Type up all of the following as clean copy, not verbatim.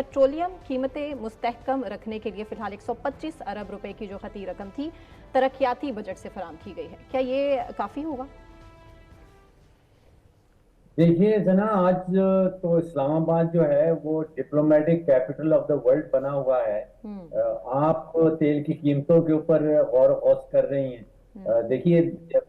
Petroleum कीमतें मुस्तहकम रखने के लिए फिलहाल 125 अरब रुपए की जो खती रकम थी तरक्याती बजट से फराम की गई है, क्या ये काफी होगा? देखिए जना, आज तो इस्लामाबाद जो है वो diplomatic capital of the world बना हुआ है। आप तेल की कीमतों के ऊपर गौर गौस कर रही हैं। देखिए,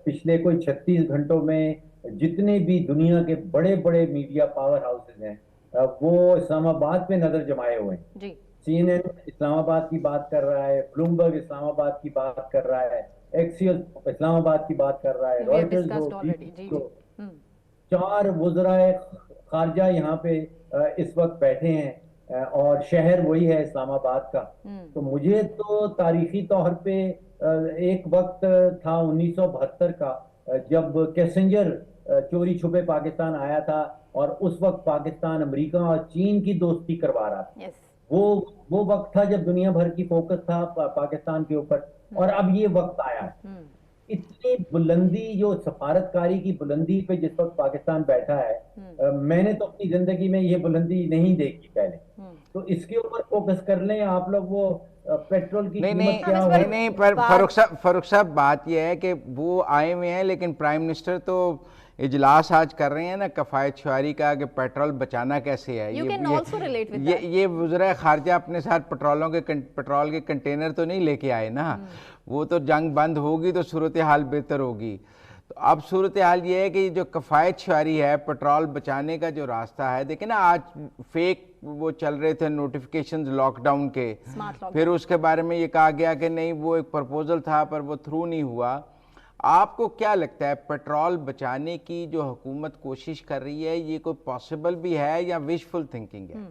पिछले कोई 36 घंटों में जितने भी दुनिया के बड़े बड़े मीडिया पावर हाउसेज हैं, वो इस्लामाबाद पे नजर जमाए हुए हैं। जी। CNN इस्लामाबाद की बात कर रहा है, ब्लूमबर्ग इस्लामाबाद की बात कर रहा है, एक्सियल इस्लामाबाद की बात कर रहा है, वी हैव रॉयटर्स हो, डिस्कस्ड ऑलरेडी। जी जी। हो। चार वज़राए खारजा यहाँ पे इस वक्त बैठे हैं, और शहर वही है इस्लामाबाद का। तो मुझे तो तारीखी तौर पे एक वक्त था 1972 का, जब कैसेंजर चोरी छुपे पाकिस्तान आया था, और उस वक्त पाकिस्तान अमेरिका और चीन की दोस्ती करवा रहा था। यस। वो वक्त था जब दुनिया भर की फोकस था पाकिस्तान के ऊपर, और अब ये वक्त आया है। इतनी बुलंदी, जो सफारतकारी की बुलंदी पे जिस वक्त पाकिस्तान बैठा है, मैंने तो अपनी जिंदगी में ये बुलंदी नहीं देखी पहले। तो इसके ऊपर फोकस कर लें आप लोग। वो पेट्रोल की नहीं कीमत नहीं क्या नहीं हो, नहीं, पर फारूक साहब बात यह है कि वो आए हुए हैं, लेकिन प्राइम मिनिस्टर तो इजलास आज कर रहे हैं ना कफायत शुआरी का, कि पेट्रोल बचाना कैसे है। ये वज़रा खारजा अपने साथ पेट्रोल के कंटेनर तो नहीं लेके आए ना। वो तो जंग बंद होगी तो सूरत हाल बेहतर होगी। तो अब सूरत हाल ये है कि जो कफायत शुआरी है, पेट्रोल बचाने का जो रास्ता है, देखिए ना आज फेक वो चल रहे थे नोटिफिकेशंस लॉकडाउन के, फिर उसके बारे में ये कहा गया कि नहीं वो एक प्रपोजल था पर वो थ्रू नहीं हुआ। आपको क्या लगता है पेट्रोल बचाने की जो हुकूमत कोशिश कर रही है, ये कोई पॉसिबल भी है या विशफुल थिंकिंग है?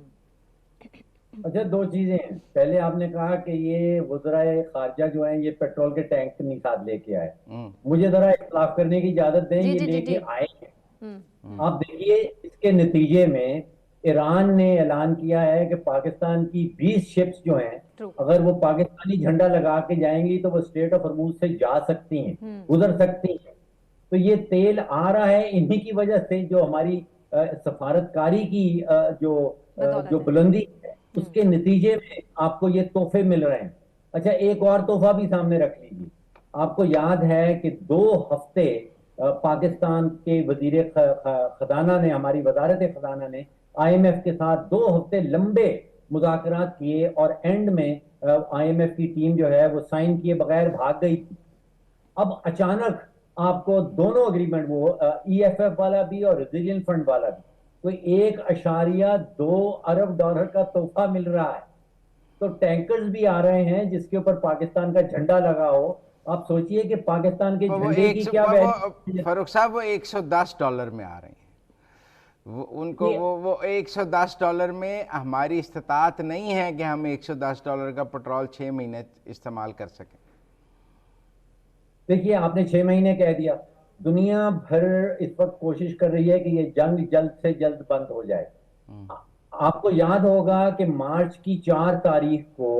अच्छा, दो चीजें हैं। पहले आपने कहा कि ये वज़राए खारजा जो हैं ये पेट्रोल के टैंक नहीं साथ लेके आए। मुझे जरा इख्तिलाफ करने की इजाजत दें। ये लेके आए हैं। आप देखिए, इसके नतीजे में ईरान ने ऐलान किया है कि पाकिस्तान की 20 शिप्स जो हैं, अगर वो पाकिस्तानी झंडा लगा के जाएंगी तो वो स्ट्रेट ऑफ हॉर्मूज से जा सकती हैं, गुजर सकती हैं। तो ये तेल आ रहा है इन्हीं की वजह से, जो हमारी सफारतकारी की जो बुलंदी है, उसके नतीजे में आपको ये तोहफे मिल रहे हैं। अच्छा, एक और तोहफा भी सामने रख लीजिए। आपको याद है कि 2 हफ्ते पाकिस्तान के वजीर खजाना ने, हमारी वजारत खजाना ने IMF के साथ 2 हफ्ते लंबे मुज़ाकरात किए, और एंड में IMF की टीम जो है वो साइन किए बगैर भाग गई थी। अब अचानक आपको दोनों एग्रीमेंट, वो EFF वाला भी और रेजिलियंट फंड वाला भी, कोई 1.2 अरब डॉलर का तोहफा मिल रहा है। तो टैंकर्स भी आ रहे हैं जिसके ऊपर पाकिस्तान का झंडा लगा हो। आप सोचिए कि पाकिस्तान के झंडे की क्या वैल्यू। फारूक साहब वो $110 में आ रहे हैं। वो $110 में हमारी इस्तात नहीं है कि हम $110 का पेट्रोल 6 महीने इस्तेमाल कर सकें। देखिए, आपने 6 महीने कह दिया। दुनिया भर इस वक्त कोशिश कर रही है कि ये जंग जल्द से जल्द बंद हो जाए। आपको याद होगा कि मार्च की 4 तारीख को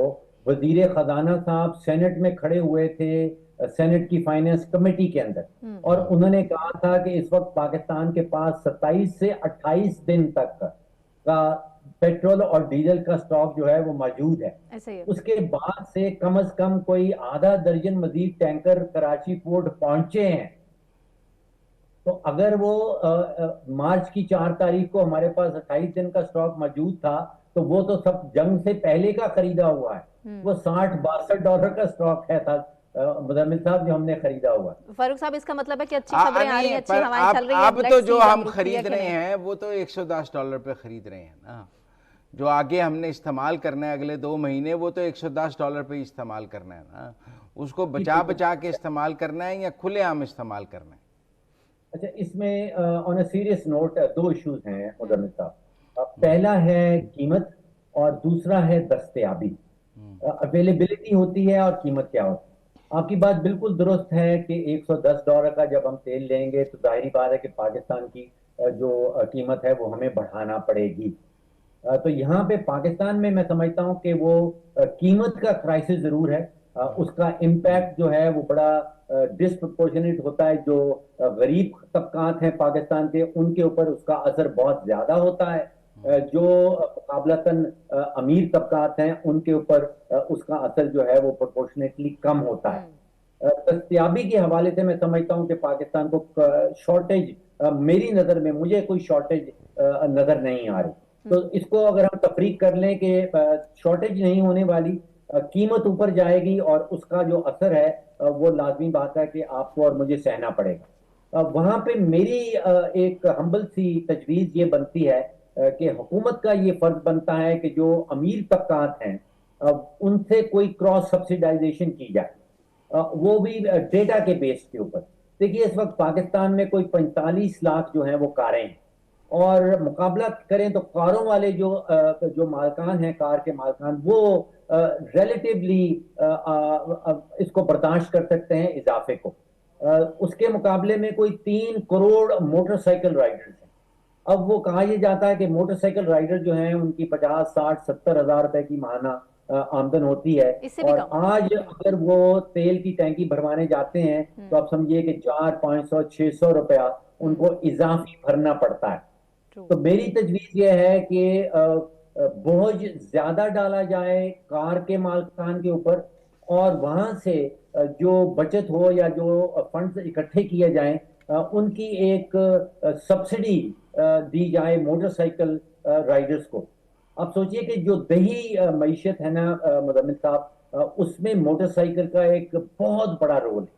वजीर खजाना साहब सेनेट में खड़े हुए थे, सेनेट की फाइनेंस कमेटी के अंदर, और उन्होंने कहा था कि इस वक्त पाकिस्तान के पास 27 से 28 दिन तक का पेट्रोल और डीजल का स्टॉक जो है वो मौजूद है। उसके बाद से कम कोई आधा दर्जन मजीद टैंकर कराची पोर्ट पहुंचे हैं। तो अगर वो मार्च की 4 तारीख को हमारे पास 28 दिन का स्टॉक मौजूद था, तो वो तो सब जंग से पहले का खरीदा हुआ है। वो $60-62 का स्टॉक है था मुदम्मिल साहब, जो हमने खरीदा हुआ। फारूक साहब, इसका मतलब है कि अच्छी खबरें आ रही हैं, अच्छी हवाएं चल रही हैं। अब तो जो हम खरीद रहे हैं वो तो $110 पे खरीद रहे हैं ना। जो आगे हमने इस्तेमाल करना है अगले 2 महीने, वो तो $110 पे इस्तेमाल करना है ना। उसको बचा के इस्तेमाल करना है या खुलेआम इस्तेमाल करना है? अच्छा, इसमें on a serious note 2 issues हैं मुदम्मिल साहब। पहला है कीमत, और दूसरा है दस्तयाबी। अवेलेबिलिटी होती है और कीमत क्या होती है। आपकी बात बिल्कुल दुरुस्त है कि $110 का जब हम तेल लेंगे तो जाहिर बात है कि पाकिस्तान की जो कीमत है वो हमें बढ़ाना पड़ेगी। तो यहाँ पे पाकिस्तान में मैं समझता हूँ कि वो कीमत का क्राइसिस जरूर है। उसका इम्पैक्ट जो है वो बड़ा डिस्प्रपोर्शनेट होता है। जो गरीब तबकात हैं पाकिस्तान के, उनके ऊपर उसका असर बहुत ज्यादा होता है। जो मुकाबलतन अमीर तबकात हैं उनके ऊपर उसका असर जो है वो प्रोपोर्शनेटली कम होता है। दस्तयाबी के हवाले से मैं समझता हूं कि पाकिस्तान को शॉर्टेज, मेरी नजर में मुझे कोई शॉर्टेज नजर नहीं आ रही। तो इसको अगर हम तफरीक कर लें कि शॉर्टेज नहीं होने वाली, कीमत ऊपर जाएगी और उसका जो असर है वो लाजमी बात है कि आपको और मुझे सहना पड़ेगा। वहां पे मेरी एक हम्बल सी तजवीज ये बनती है कि हुकूमत का ये फर्ज बनता है कि जो अमीर तबकात हैं उनसे कोई क्रॉस सब्सिडाइजेशन की जाए, वो भी डेटा के बेस के ऊपर। देखिए इस वक्त पाकिस्तान में कोई 45 लाख जो हैं वो कारें हैं, और मुकाबला करें तो कारों वाले जो मालकान हैं, कार के मालकान, वो रिलेटिवली इसको बर्दाश्त कर सकते हैं इजाफे को। उसके मुकाबले में कोई 3 करोड़ मोटरसाइकिल राइडर्स हैं। अब वो कहा यह जाता है कि मोटरसाइकिल राइडर जो हैं उनकी 50, 60, 70 हजार रुपए की माहाना आमदन होती है, और आज अगर वो तेल की टैंकी भरवाने जाते हैं तो आप समझिए कि 400, 500, 600 रुपया उनको इजाफी भरना पड़ता है। तो मेरी तजवीज ये है कि बोझ ज्यादा डाला जाए कार के मालिकान के ऊपर, और वहां से जो बचत हो या जो फंड्स इकट्ठे किए जाएं उनकी एक सब्सिडी दी जाए मोटरसाइकिल राइडर्स को। आप सोचिए कि जो दही मईशत है ना मुज़म्मिल साहब, उसमें मोटरसाइकिल का एक बहुत बड़ा रोल है।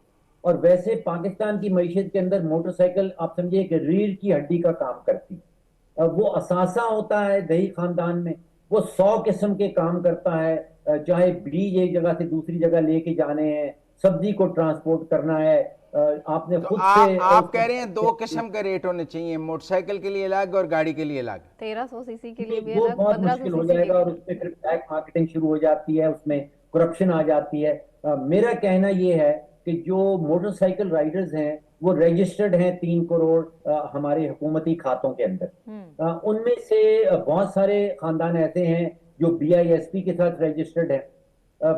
और वैसे पाकिस्तान की मईशत के अंदर मोटरसाइकिल आप समझिए कि रीढ़ की हड्डी का काम करती है। वो असासा होता है दही खानदान में, वो 100 किस्म के काम करता है, चाहे बीज एक जगह से दूसरी जगह लेके जाने हैं, सब्जी को ट्रांसपोर्ट करना है, आपने तो खुद से आप कह रहे हैं 2 किस्म के रेट होने चाहिए, मोटरसाइकिल के लिए अलग और गाड़ी के लिए अलग। 1300 सीसी के लिए भी वो अलग, बहुत 1500 मुश्किल हो सीसी जाएगा, और उसमें फिर ब्लैक मार्केटिंग शुरू हो जाती है, उसमें करप्शन आ जाती है। मेरा कहना ये है कि जो मोटरसाइकिल राइडर्स हैं वो रजिस्टर्ड हैं 3 करोड़ हमारे हुकूमती खातों के अंदर। उनमें से बहुत सारे खानदान ऐसे हैं जो BISP के साथ रजिस्टर्ड है।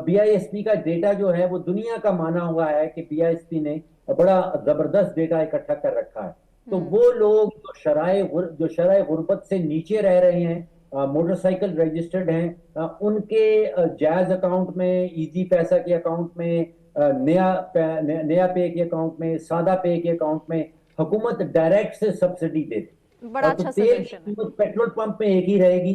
BISP का डेटा जो है वो दुनिया का माना हुआ है कि BISP ने बड़ा जबरदस्त डेटा इकट्ठा कर रखा है। तो वो लोग जो शराय गुर्बत से नीचे रह रहे हैं, मोटरसाइकिल रजिस्टर्ड हैं, उनके जायज अकाउंट में, इजी पैसा के अकाउंट में, नया पे के अकाउंट में, सादा पे के अकाउंट में हुकूमत डायरेक्ट से सब्सिडी देती। बड़ा अच्छा तेल की कीमत पेट्रोल पंप में एक ही रहेगी।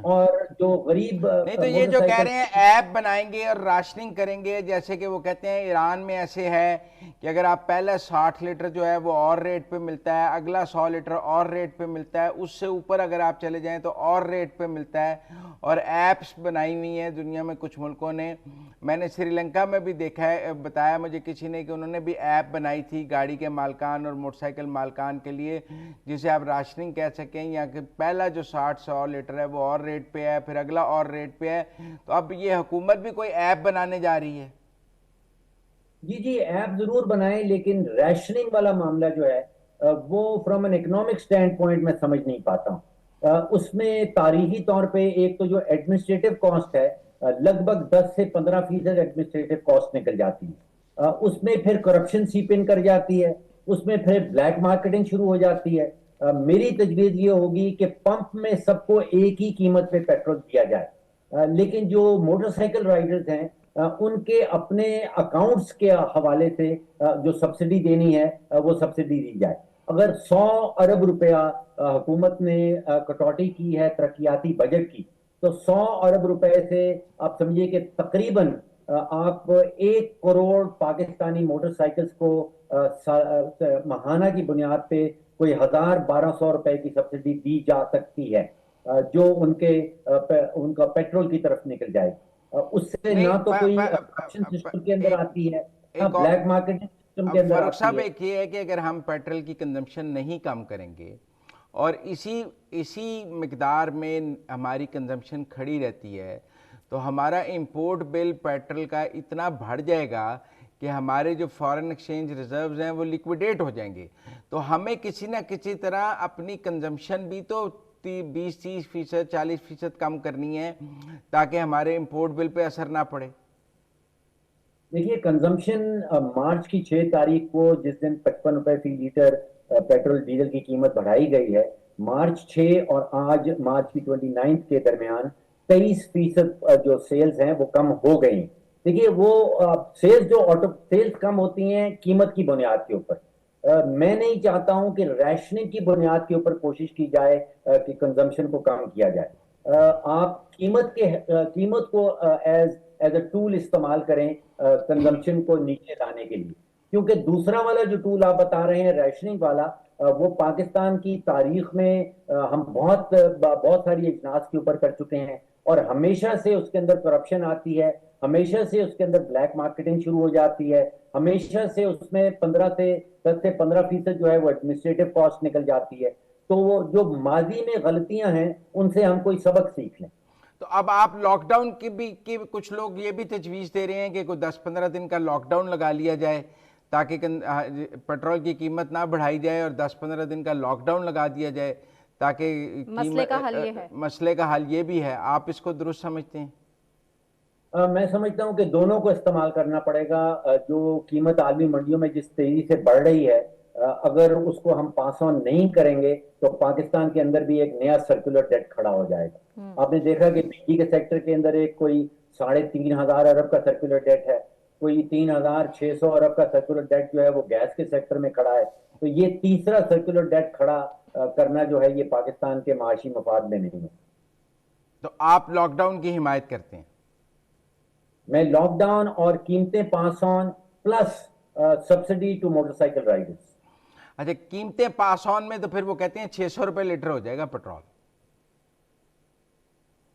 और जो गरीब नहीं, तो ये जो कह रहे हैं ऐप बनाएंगे और राशनिंग करेंगे, जैसे कि वो कहते हैं ईरान में ऐसे है कि अगर आप पहले 60 लीटर जो है वो और रेट पे मिलता है, अगला 100 लीटर और रेट पे मिलता है, उससे ऊपर अगर आप चले जाएं तो और रेट पे मिलता है। और ऐप्स बनाई हुई हैं दुनिया में कुछ मुल्कों ने। मैंने श्रीलंका में भी देखा है, बताया मुझे किसी ने कि उन्होंने भी ऐप बनाई थी गाड़ी के मालकान और मोटरसाइकिल मालकान के लिए, जिसे आप राशनिंग कह सकें, या कि पहला जो 60-100 लीटर है वो और रेट पे है, फिर अगला और रेट पे है। तो अब ये हुकूमत भी कोई ऐप बनाने जा रही है। जी, ऐप जरूर बनाएं, लेकिन रैशनिंग वाला मामला जो है वो from an economic stand point में समझ नहीं पाता हूं। उसमें तारीखी तौर पे एक तो जो एडमिनिस्ट्रेटिव कॉस्ट है, लगभग 10 से 15% एडमिनिस्ट्रेटिव कॉस्ट निकल जाती है। उसमें फिर करप्शन सीप इन कर जाती है, उसमें फिर ब्लैक मार्केटिंग शुरू हो जाती है। मेरी तजवीज ये होगी कि पंप में सबको एक ही कीमत पे पेट्रोल दिया जाए, लेकिन जो मोटरसाइकिल राइडर्स हैं उनके अपने अकाउंट्स के हवाले से जो सब्सिडी देनी है वो सब्सिडी दी जाए। अगर 100 अरब रुपया हुकूमत ने कटौती की है तरक्याती बजट की, तो 100 अरब रुपए से आप समझिए कि तकरीबन आप 1 करोड़ पाकिस्तानी मोटरसाइकिल्स को माहाना की बुनियाद पे कोई 1000-1200 रुपए की सब्सिडी दी जा सकती है, जो उनका पेट्रोल की तरफ निकल जाएगी। उससे ना तो कोई करप्शन सिस्टम के अंदर आती है, ना ब्लैक मार्केटिंग सिस्टम के अंदर आती है। एक ये है कि अगर हम पेट्रोल की कंजम्पशन नहीं कम करेंगे और इसी मिकदार में हमारी कंजम्पशन खड़ी रहती है, तो हमारा इंपोर्ट बिल पेट्रोल का इतना बढ़ जाएगा कि हमारे जो फॉरेन एक्सचेंज रिजर्व्स हैं वो लिक्विडेट हो जाएंगे। तो हमें किसी ना किसी तरह अपनी कंजम्पशन भी तो 20-30%, 40% कम करनी है, ताकि हमारे इंपोर्ट बिल पे असर ना पड़े। देखिए, कंजम्पशन मार्च की 6 तारीख को जिस दिन 55 रुपए फी लीटर पेट्रोल डीजल की कीमत बढ़ाई गई है, मार्च 6 और आज मार्च की 29 के दरमियान 23% जो सेल्स हैं वो कम हो गई। देखिए वो सेल्स जो ऑटो सेल्स कम होती हैं कीमत की बुनियाद के ऊपर। मैं नहीं चाहता हूं कि रैशनिंग की बुनियाद के ऊपर कोशिश की जाए कि कंजम्पशन को कम किया जाए। आप कीमत को एज एज अ टूल इस्तेमाल करें कंजम्पशन को नीचे लाने के लिए, क्योंकि दूसरा वाला जो टूल आप बता रहे हैं रैशनिंग वाला, वो पाकिस्तान की तारीख में हम बहुत सारी इजलास के ऊपर कर चुके हैं और हमेशा से उसके अंदर करप्शन आती है, हमेशा से उसके अंदर ब्लैक मार्केटिंग शुरू हो जाती है, हमेशा से उसमें 10 से 15% जो है वो एडमिनिस्ट्रेटिव कॉस्ट निकल जाती है। तो वो जो माजी में गलतियां हैं उनसे हम कोई सबक सीख लें। तो अब आप लॉकडाउन की कुछ लोग ये भी तजवीज़ दे रहे हैं कि कोई 10-15 दिन का लॉकडाउन लगा लिया जाए ताकि पेट्रोल की कीमत ना बढ़ाई जाए और 10-15 दिन का लॉकडाउन लगा दिया जाए ताकि मसले का हल ये है। मसले का हल ये भी है। आप इसको दुरुस्त समझते हैं? मैं समझता हूं कि दोनों को इस्तेमाल करना पड़ेगा। जो कीमत आलमी मंडियों में जिस तेजी से बढ़ रही है, अगर उसको हम पास ऑन नहीं करेंगे तो पाकिस्तान के अंदर भी एक नया सर्कुलर डेट खड़ा हो जाएगा। आपने देखा कि बिजली के सेक्टर के अंदर एक कोई 3,500 अरब का सर्कुलर डेट है, कोई 3,600 अरब का सर्कुलर डेट जो है वो गैस के सेक्टर में खड़ा है। तो ये तीसरा सर्कुलर डेट खड़ा करना जो है ये पाकिस्तान के माशी मफाद में नहीं है। तो आप लॉकडाउन की हिमायत करते हैं? मैं लॉकडाउन और कीमतें pass on plus subsidy to motorcycle riders. अच्छा, कीमतें पास ऑन में तो फिर वो कहते हैं 600 रुपए लीटर हो जाएगा पेट्रोल।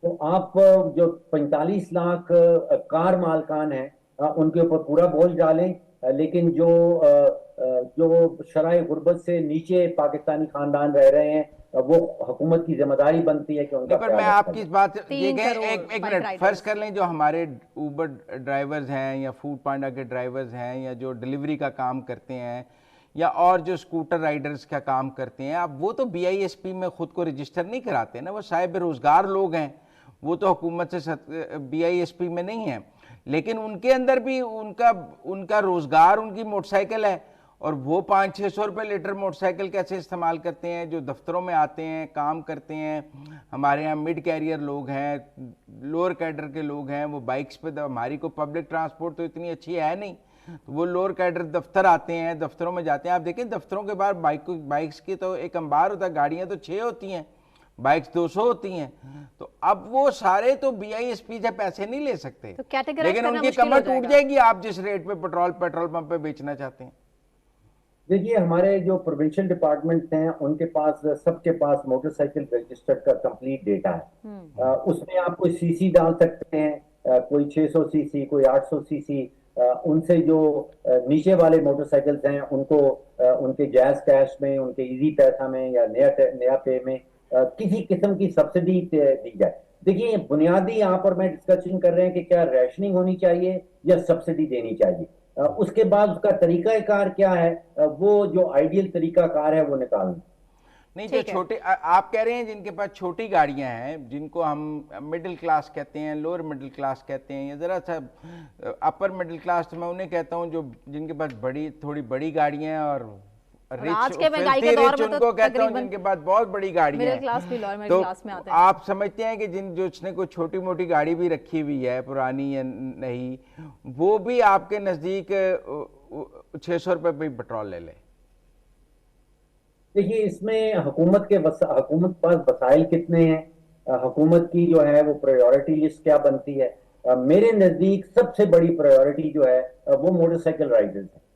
तो आप जो 45 लाख कार मालकान हैं उनके ऊपर पूरा बोझ डालें, लेकिन जो शराय गुर्बत से नीचे पाकिस्तानी खानदान रह रहे हैं वो हुकूमत की जिम्मेदारी बनती है कि उनका। पर मैं आपकी इस बात एक मिनट फर्ज कर लें, जो हमारे ऊबर ड्राइवर्स हैं या फूड पांडा के ड्राइवर्स हैं या जो डिलीवरी का काम करते हैं या और जो स्कूटर राइडर्स का काम करते हैं, अब वो तो BISP में खुद को रजिस्टर नहीं कराते ना, वो साहिब रोजगार लोग हैं, वो तो हुकूमत से BISP में नहीं है, लेकिन उनके अंदर भी उनका रोजगार उनकी मोटरसाइकिल है और वो 500-600 रुपये लीटर मोटरसाइकिल कैसे इस्तेमाल करते हैं? जो दफ्तरों में आते हैं, काम करते हैं, हमारे यहाँ मिड कैरियर लोग हैं, लोअर कैडर के लोग हैं, वो बाइक्स पे, हमारी को पब्लिक ट्रांसपोर्ट तो इतनी अच्छी है नहीं, तो वो लोअर कैडर दफ्तर आते हैं, दफ्तरों में जाते हैं। आप देखें दफ्तरों के बाहर बाइक्स की तो एक अंबार होता है, गाड़ियाँ तो 6 होती हैं, बाइक्स 200 होती हैं। तो अब वो सारे तो BISP से पैसे नहीं ले सकते, तो लेकिन उनकी कमर टूट जाएगी आप जिस रेट पे पेट्रोल पंप पे बेचना चाहते हैं। देखिए हमारे जो प्रोविंशियल डिपार्टमेंट हैं उनके पास सबके पास मोटरसाइकिल रजिस्टर्ड का कंप्लीट डेटा है। उसमें आप कोई सीसी डाल सकते हैं, कोई 600 सीसी, कोई 800 सीसी। उनसे जो नीचे वाले मोटरसाइकिल्स हैं उनको उनके जैज कैश में, उनके इजी पैसा में या नया पे में किसी किस्म की सब्सिडी दी जाए। देखिए बुनियादी यहाँ पर मैं डिस्कशन कर रहे हैं कि क्या रैशनिंग होनी चाहिए या सब्सिडी देनी चाहिए। उसके बाद उसका तरीकाकार क्या है, वो जो आइडियल तरीकाकार है वो निकालना। नहीं, जो छोटे आप कह रहे हैं जिनके पास छोटी गाड़ियां हैं, जिनको हम मिडिल क्लास कहते हैं, लोअर मिडिल क्लास कहते हैं, या जरा सा अपर मिडिल क्लास, तो मैं उन्हें कहता हूं जो जिनके पास थोड़ी बड़ी गाड़ियां हैं और आज के महंगाई के दौर में उनको कहता हूं जिनके पास बहुत बड़ी गाड़ियां हैं, मिडिल क्लास भी लोअर मिडिल क्लास में आते हैं। आप समझते हैं कि जिसने कोई छोटी मोटी गाड़ी भी रखी हुई है, पुरानी या नहीं, वो भी आपके नजदीक 600 रुपए पे पेट्रोल ले ले? देखिए इसमें हुकूमत के पास वसाइल कितने हैं, हुकूमत की जो है वो प्रायोरिटी लिस्ट क्या बनती है। मेरे नजदीक सबसे बड़ी प्रायोरिटी जो है वो मोटरसाइकिल राइडर्स है।